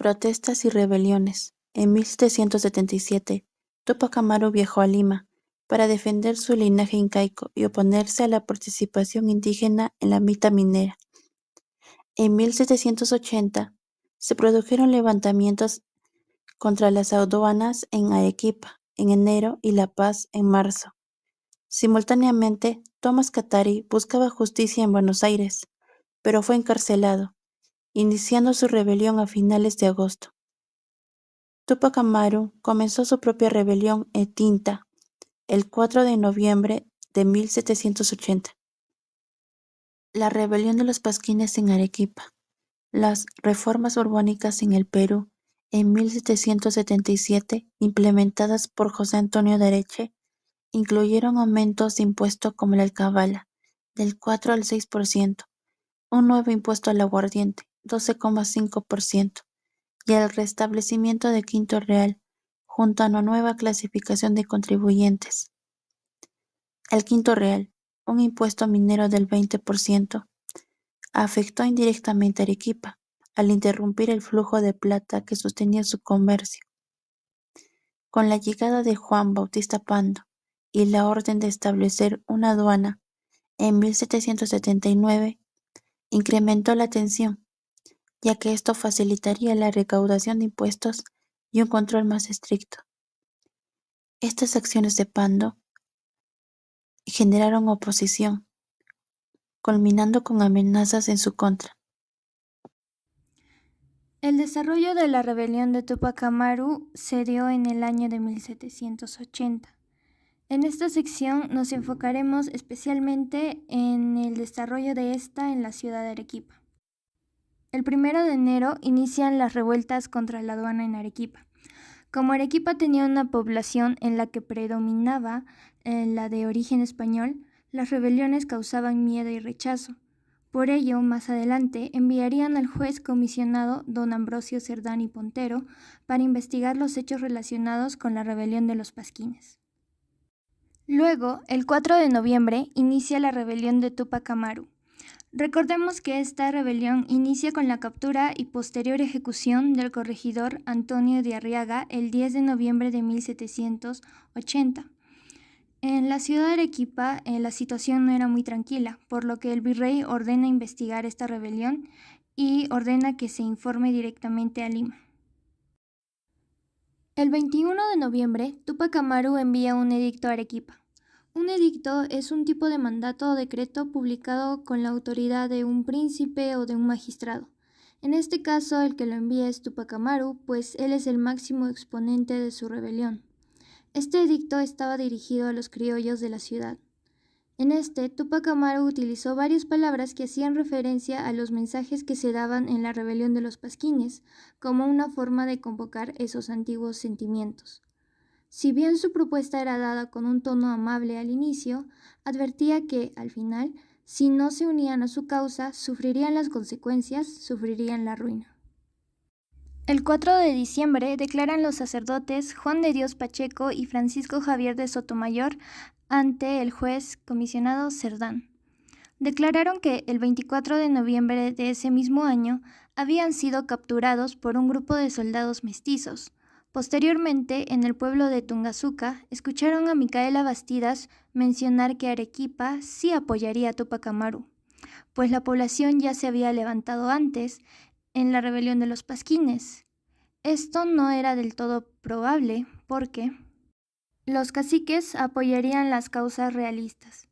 Protestas y rebeliones. En 1777, Túpac Amaru viajó a Lima para defender su linaje incaico y oponerse a la participación indígena en la mita minera. En 1780, se produjeron levantamientos contra las aduanas en Arequipa en enero y La Paz en marzo. Simultáneamente, Tomás Catari buscaba justicia en Buenos Aires, pero fue encarcelado, iniciando su rebelión a finales de agosto. Túpac Amaru comenzó su propia rebelión en Tinta el 4 de noviembre de 1780. La rebelión de los pasquines en Arequipa. Las reformas borbónicas en el Perú en 1777, implementadas por José Antonio de Areche, incluyeron aumentos de impuesto como la alcabala, del 4 al 6%, un nuevo impuesto al aguardiente, 12,5%, y el restablecimiento de quinto real, junto a una nueva clasificación de contribuyentes. El quinto real, un impuesto minero del 20%, afectó indirectamente a Arequipa, al interrumpir el flujo de plata que sostenía su comercio. Con la llegada de Juan Bautista Pando y la orden de establecer una aduana en 1779, incrementó la tensión, ya que esto facilitaría la recaudación de impuestos y un control más estricto. Estas acciones de Pando generaron oposición, culminando con amenazas en su contra. El desarrollo de la rebelión de Túpac Amaru se dio en el año de 1780. En esta sección nos enfocaremos especialmente en el desarrollo de esta en la ciudad de Arequipa. El 1 de enero inician las revueltas contra la aduana en Arequipa. Como Arequipa tenía una población en la que predominaba la de origen español, las rebeliones causaban miedo y rechazo. Por ello, más adelante, enviarían al juez comisionado don Ambrosio Cerdán y Pontero para investigar los hechos relacionados con la rebelión de los pasquines. Luego, el 4 de noviembre, inicia la rebelión de Túpac Amaru. Recordemos que esta rebelión inicia con la captura y posterior ejecución del corregidor Antonio de Arriaga el 10 de noviembre de 1780. En la ciudad de Arequipa la situación no era muy tranquila, por lo que el virrey ordena investigar esta rebelión y ordena que se informe directamente a Lima. El 21 de noviembre, Túpac Amaru envía un edicto a Arequipa. Un edicto es un tipo de mandato o decreto publicado con la autoridad de un príncipe o de un magistrado. En este caso, el que lo envía es Túpac Amaru, pues él es el máximo exponente de su rebelión. Este edicto estaba dirigido a los criollos de la ciudad. En este, Túpac Amaru utilizó varias palabras que hacían referencia a los mensajes que se daban en la rebelión de los pasquines, como una forma de convocar esos antiguos sentimientos. Si bien su propuesta era dada con un tono amable al inicio, advertía que, al final, si no se unían a su causa, sufrirían las consecuencias, sufrirían la ruina. El 4 de diciembre declaran los sacerdotes Juan de Dios Pacheco y Francisco Javier de Sotomayor ante el juez comisionado Cerdán. Declararon que el 24 de noviembre de ese mismo año habían sido capturados por un grupo de soldados mestizos. Posteriormente, en el pueblo de Tungazuca, escucharon a Micaela Bastidas mencionar que Arequipa sí apoyaría a Túpac Amaru, pues la población ya se había levantado antes en la rebelión de los pasquines. Esto no era del todo probable porque los caciques apoyarían las causas realistas.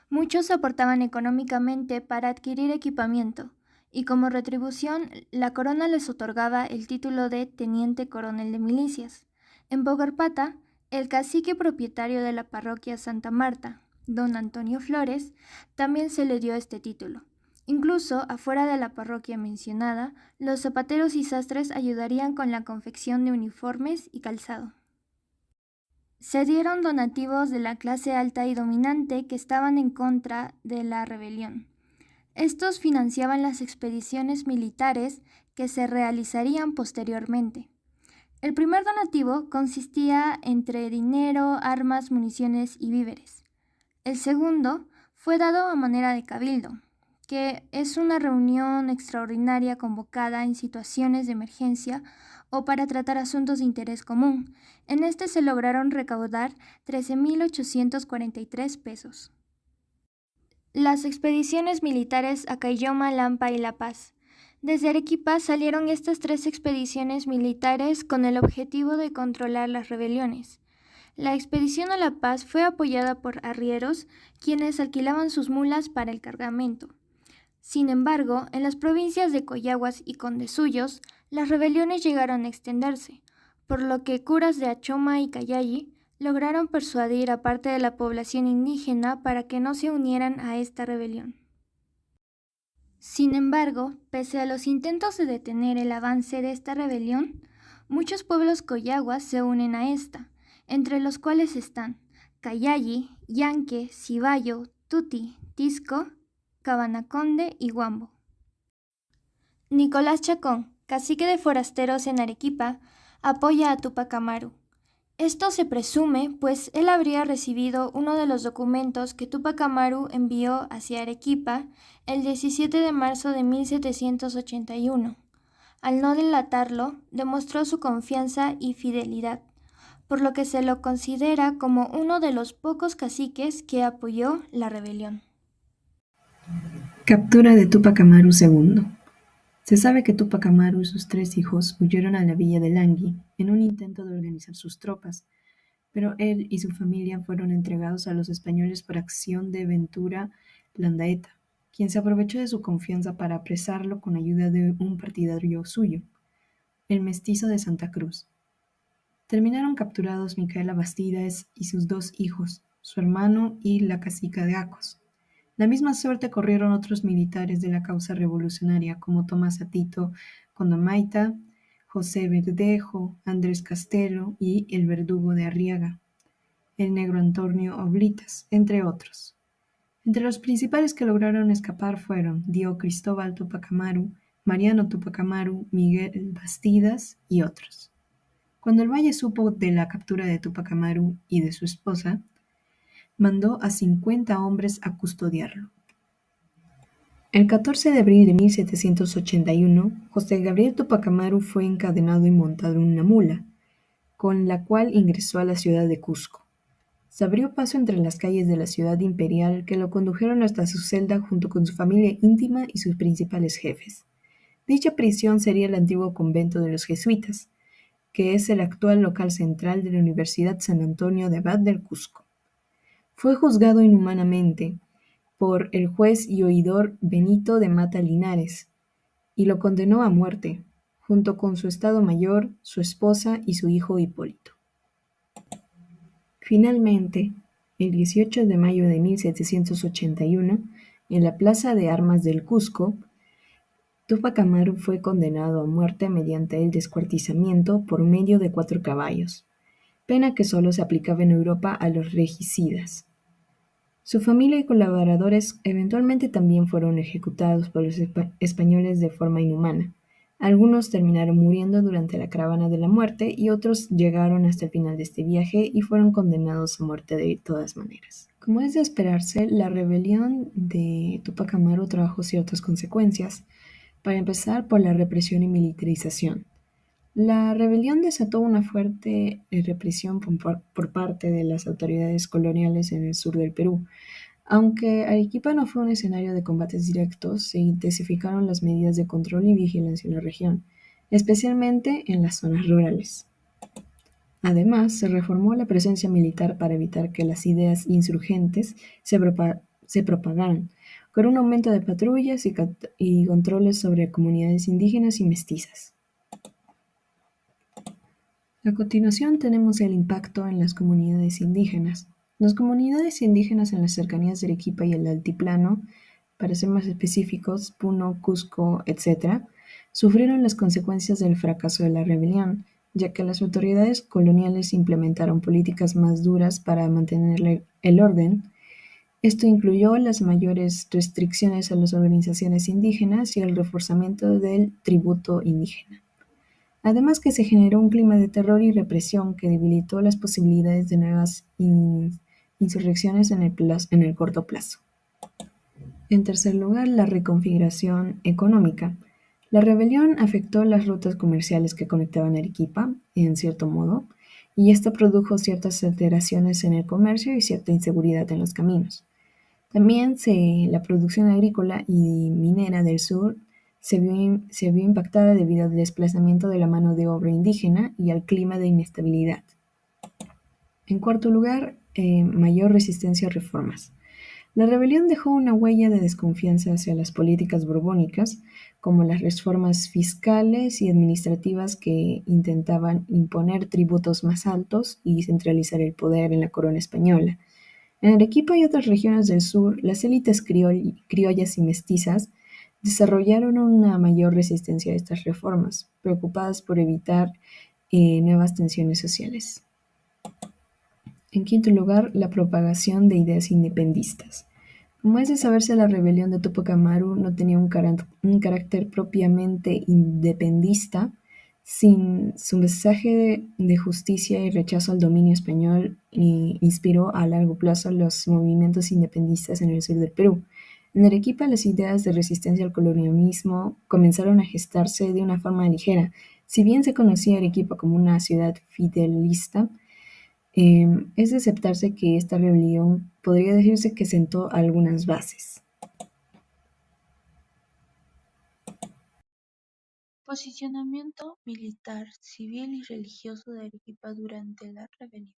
Muchos aportaban económicamente para adquirir equipamiento, y como retribución, la corona les otorgaba el título de teniente coronel de milicias. En Bogarpata, el cacique propietario de la parroquia Santa Marta, don Antonio Flores, también se le dio este título. Incluso, afuera de la parroquia mencionada, los zapateros y sastres ayudarían con la confección de uniformes y calzado. Se dieron donativos de la clase alta y dominante que estaban en contra de la rebelión. Estos financiaban las expediciones militares que se realizarían posteriormente. El primer donativo consistía entre dinero, armas, municiones y víveres. El segundo fue dado a manera de cabildo. que es una reunión extraordinaria convocada en situaciones de emergencia o para tratar asuntos de interés común. En este se lograron recaudar 13.843 pesos. Las expediciones militares a Caylloma, Lampa y La Paz. Desde Arequipa salieron estas tres expediciones militares con el objetivo de controlar las rebeliones. La expedición a La Paz fue apoyada por arrieros, quienes alquilaban sus mulas para el cargamento. Sin embargo, en las provincias de Coyahuas y Condesuyos, las rebeliones llegaron a extenderse, por lo que curas de Achoma y Cayalli lograron persuadir a parte de la población indígena para que no se unieran a esta rebelión. Sin embargo, pese a los intentos de detener el avance de esta rebelión, muchos pueblos coyahuas se unen a esta, entre los cuales están Cayalli, Yanque, Cibayo, Tuti, Tisco, Cabanaconde y Huambo. Nicolás Chacón, cacique de forasteros en Arequipa, apoya a Túpac Amaru. Esto se presume, pues él habría recibido uno de los documentos que Túpac Amaru envió hacia Arequipa el 17 de marzo de 1781. Al no delatarlo, demostró su confianza y fidelidad, por lo que se lo considera como uno de los pocos caciques que apoyó la rebelión. Captura de Túpac Amaru II. Se sabe que Túpac Amaru y sus 3 hijos huyeron a la villa de Langui en un intento de organizar sus tropas, pero él y su familia fueron entregados a los españoles por acción de Ventura Landaeta, quien se aprovechó de su confianza para apresarlo con ayuda de un partidario suyo, el mestizo de Santa Cruz. Terminaron capturados Micaela Bastidas y sus 2 hijos, su hermano y la cacica de Acos. La misma suerte corrieron otros militares de la causa revolucionaria como Tomás Atito Condomaita, José Verdejo, Andrés Castelo y el Verdugo de Arriaga, el negro Antonio Oblitas, entre otros. Entre los principales que lograron escapar fueron Diego Cristóbal Túpac Amaru, Mariano Túpac Amaru, Miguel Bastidas y otros. Cuando el Valle supo de la captura de Túpac Amaru y de su esposa, mandó a 50 hombres a custodiarlo. El 14 de abril de 1781, José Gabriel Túpac Amaru fue encadenado y montado en una mula, con la cual ingresó a la ciudad de Cusco. Se abrió paso entre las calles de la ciudad imperial que lo condujeron hasta su celda junto con su familia íntima y sus principales jefes. Dicha prisión sería el antiguo convento de los jesuitas, que es el actual local central de la Universidad San Antonio de Abad del Cusco. Fue juzgado inhumanamente por el juez y oidor Benito de Mata Linares y lo condenó a muerte, junto con su estado mayor, su esposa y su hijo Hipólito. Finalmente, el 18 de mayo de 1781, en la Plaza de Armas del Cusco, Túpac Amaru fue condenado a muerte mediante el descuartizamiento por medio de 4 caballos, pena que solo se aplicaba en Europa a los regicidas. Su familia y colaboradores eventualmente también fueron ejecutados por los españoles de forma inhumana. Algunos terminaron muriendo durante la caravana de la muerte y otros llegaron hasta el final de este viaje y fueron condenados a muerte de todas maneras. Como es de esperarse, la rebelión de Túpac Amaru trajo ciertas consecuencias. Para empezar, por la represión y militarización. La rebelión desató una fuerte represión por parte de las autoridades coloniales en el sur del Perú. Aunque Arequipa no fue un escenario de combates directos, se intensificaron las medidas de control y vigilancia en la región, especialmente en las zonas rurales. Además, se reformó la presencia militar para evitar que las ideas insurgentes se propagaran, con un aumento de patrullas y controles sobre comunidades indígenas y mestizas. A continuación tenemos el impacto en las comunidades indígenas. Las comunidades indígenas en las cercanías de Arequipa y el altiplano, para ser más específicos, Puno, Cusco, etc., sufrieron las consecuencias del fracaso de la rebelión, ya que las autoridades coloniales implementaron políticas más duras para mantener el orden. Esto incluyó las mayores restricciones a las organizaciones indígenas y el reforzamiento del tributo indígena. Además que se generó un clima de terror y represión que debilitó las posibilidades de nuevas insurrecciones en el corto plazo. En tercer lugar, la reconfiguración económica. La rebelión afectó las rutas comerciales que conectaban Arequipa, en cierto modo, y esto produjo ciertas alteraciones en el comercio y cierta inseguridad en los caminos. También la producción agrícola y minera del sur se vio impactada debido al desplazamiento de la mano de obra indígena y al clima de inestabilidad. En cuarto lugar, mayor resistencia a reformas. La rebelión dejó una huella de desconfianza hacia las políticas borbónicas, como las reformas fiscales y administrativas que intentaban imponer tributos más altos y centralizar el poder en la corona española. En Arequipa y otras regiones del sur, las élites criollas y mestizas desarrollaron una mayor resistencia a estas reformas, preocupadas por evitar nuevas tensiones sociales. En quinto lugar, la propagación de ideas independistas. Como es de saberse, la rebelión de Tupac Amaru no tenía un carácter propiamente independista. Sin su mensaje de justicia y rechazo al dominio español, inspiró a largo plazo los movimientos independistas en el sur del Perú. En Arequipa, las ideas de resistencia al colonialismo comenzaron a gestarse de una forma ligera. Si bien se conocía a Arequipa como una ciudad fidelista, es de aceptarse que esta rebelión podría decirse que sentó algunas bases. Posicionamiento militar, civil y religioso de Arequipa durante la rebelión.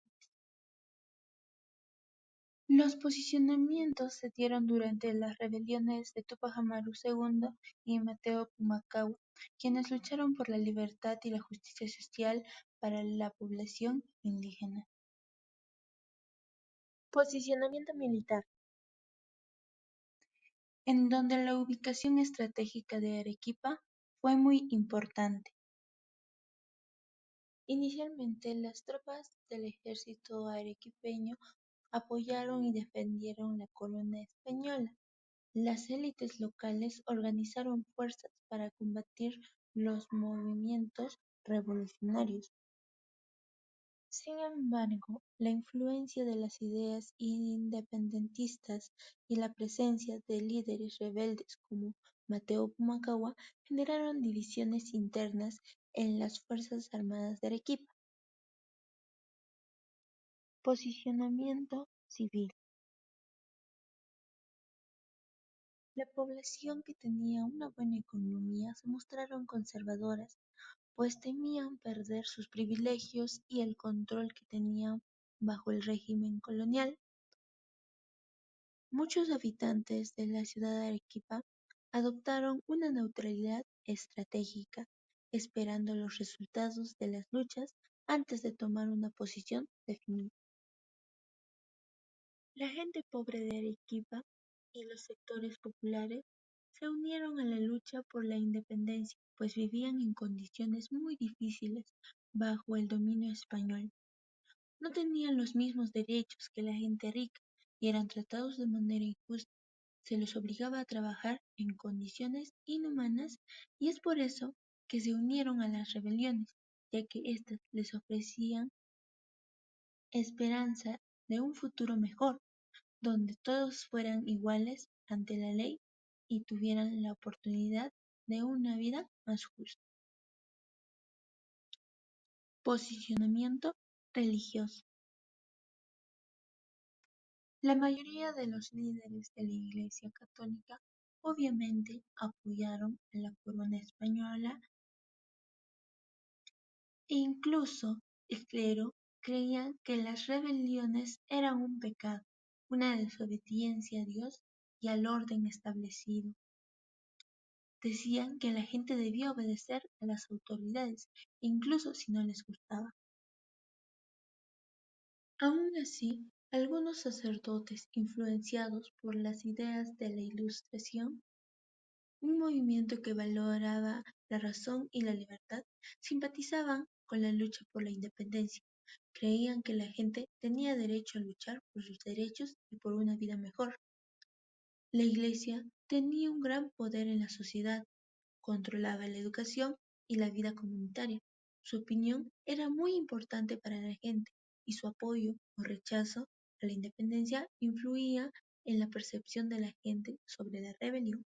Los posicionamientos se dieron durante las rebeliones de Tupac Amaru II y Mateo Pumacahua, quienes lucharon por la libertad y la justicia social para la población indígena. Posicionamiento militar, en donde la ubicación estratégica de Arequipa fue muy importante. Inicialmente, las tropas del ejército arequipeño apoyaron y defendieron la corona española. Las élites locales organizaron fuerzas para combatir los movimientos revolucionarios. Sin embargo, la influencia de las ideas independentistas y la presencia de líderes rebeldes como Mateo Pumacahua generaron divisiones internas en las Fuerzas Armadas de Arequipa. Posicionamiento civil. La población que tenía una buena economía se mostraron conservadoras, pues temían perder sus privilegios y el control que tenían bajo el régimen colonial. Muchos habitantes de la ciudad de Arequipa adoptaron una neutralidad estratégica, esperando los resultados de las luchas antes de tomar una posición definida. La gente pobre de Arequipa y los sectores populares se unieron a la lucha por la independencia, pues vivían en condiciones muy difíciles bajo el dominio español. No tenían los mismos derechos que la gente rica y eran tratados de manera injusta. Se les obligaba a trabajar en condiciones inhumanas y es por eso que se unieron a las rebeliones, ya que éstas les ofrecían esperanza de un futuro mejor, donde todos fueran iguales ante la ley y tuvieran la oportunidad de una vida más justa. Posicionamiento religioso. La mayoría de los líderes de la Iglesia Católica obviamente apoyaron a la corona española e incluso el clero creía que las rebeliones eran un pecado, una desobediencia a Dios y al orden establecido. Decían que la gente debía obedecer a las autoridades, incluso si no les gustaba. Aun así, algunos sacerdotes influenciados por las ideas de la Ilustración, un movimiento que valoraba la razón y la libertad, simpatizaban con la lucha por la independencia. Creían que la gente tenía derecho a luchar por sus derechos y por una vida mejor. La Iglesia tenía un gran poder en la sociedad, controlaba la educación y la vida comunitaria. Su opinión era muy importante para la gente y su apoyo o rechazo a la independencia influía en la percepción de la gente sobre la rebelión.